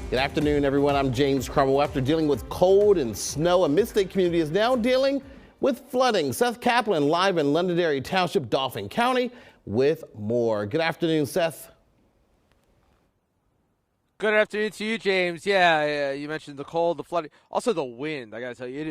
Good afternoon, everyone. I'm James Crumwell. After dealing with cold and snow, a mid-state community is now dealing with flooding. Seth Kaplan live in Londonderry Township, Dauphin County with more. Good afternoon, Seth. Good afternoon to you, James. Yeah, you mentioned the cold, the flooding, also the wind. I got to tell you,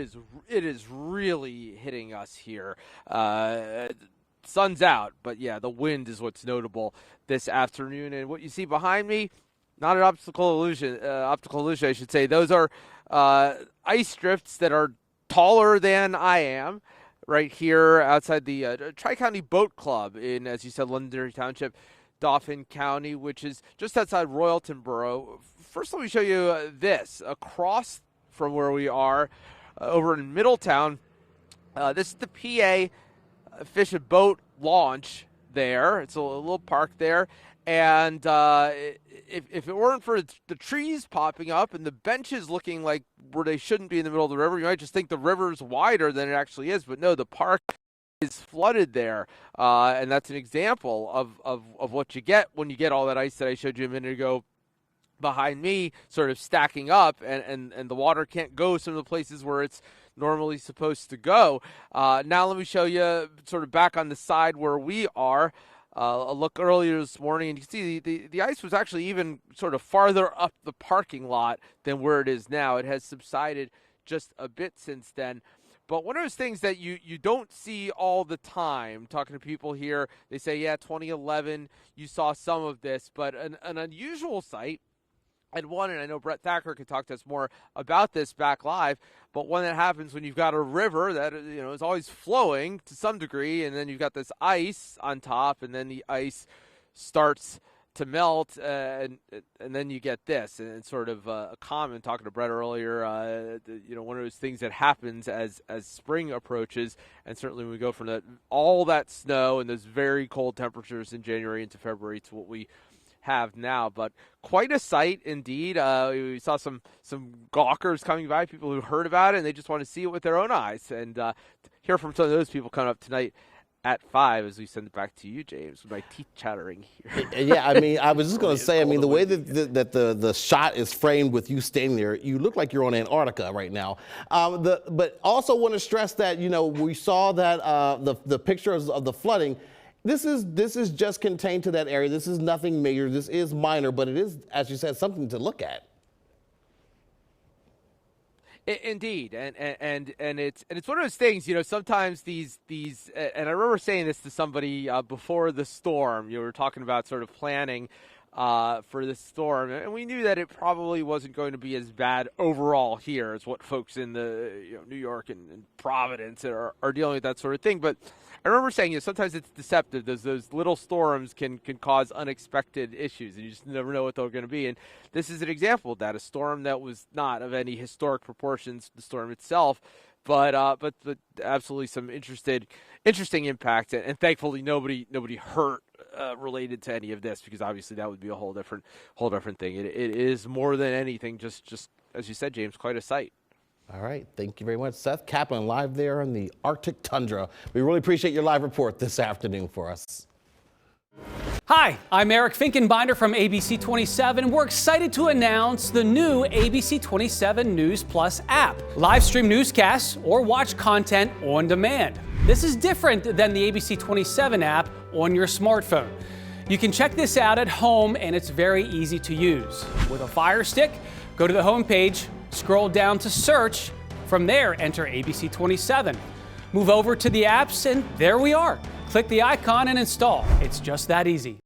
it is really hitting us here. Sun's out, but yeah, the wind is what's notable this afternoon. And what you see behind me, not an optical illusion, I should say. Those are ice drifts that are taller than I am right here outside the Tri-County Boat Club in, as you said, Londonderry Township, Dauphin County, which is just outside Royalton Borough. First, let me show you this. Across from where we are, over in Middletown, this is the PA Fish and Boat launch there. It's a little park there. And if it weren't for the trees popping up and the benches looking like where they shouldn't be in the middle of the river, you might just think the river's wider than it actually is. But no, the park is flooded there. And that's an example of what you get when you get all that ice that I showed you a minute ago behind me sort of stacking up, and the water can't go some of the places where it's normally supposed to go. Now let me show you sort of back on the side where we are. A look earlier this morning, and you can see the ice was actually even sort of farther up the parking lot than where it is now. It has subsided just a bit since then. But one of those things that you don't see all the time, talking to people here, they say, yeah, 2011, you saw some of this, but an unusual sight, and one, and I know Brett Thacker could talk to us more about this back live, but one that happens when you've got a river that is always flowing to some degree, and then you've got this ice on top, and then the ice starts to melt, and then you get this, and it's sort of a common, talking to Brett earlier, one of those things that happens as spring approaches, and certainly when we go from all that snow and those very cold temperatures in January into February to what we have now. But quite a sight indeed. We saw some gawkers coming by, people who heard about it and they just want to see it with their own eyes, and hear from some of those people coming up tonight at 5 as we send it back to you, James, with my teeth chattering here. Yeah, I mean, I was just going to say, I mean, the way that the shot is framed with you standing there, you look like you're on Antarctica right now. But also want to stress that, we saw that the pictures of the flooding. This is just contained to that area. This is nothing major. This is minor, but it is, as you said, something to look at. Indeed, and it's one of those things. Sometimes these, and I remember saying this to somebody before the storm. You were talking about sort of planning for the storm, and we knew that it probably wasn't going to be as bad overall here as what folks in the New York and Providence are dealing with, that sort of thing. But I remember saying, sometimes it's deceptive. Those little storms can cause unexpected issues, and you just never know what they're going to be. And this is an example of that, a storm that was not of any historic proportions, the storm itself, but absolutely some interesting impact, and thankfully nobody hurt related to any of this, because obviously that would be a whole different thing. It is more than anything just as you said, James, quite a sight. All right. Thank you very much. Seth Kaplan live there in the Arctic tundra. We really appreciate your live report this afternoon for us. Hi, I'm Eric Finkenbinder from ABC 27. We're excited to announce the new ABC 27 News Plus app. Live stream newscasts or watch content on demand. This is different than the ABC 27 app on your smartphone. You can check this out at home, and it's very easy to use. With a Fire Stick, go to the home page, scroll down to search. From there, enter ABC 27. Move over to the apps, and there we are. Click the icon and install. It's just that easy.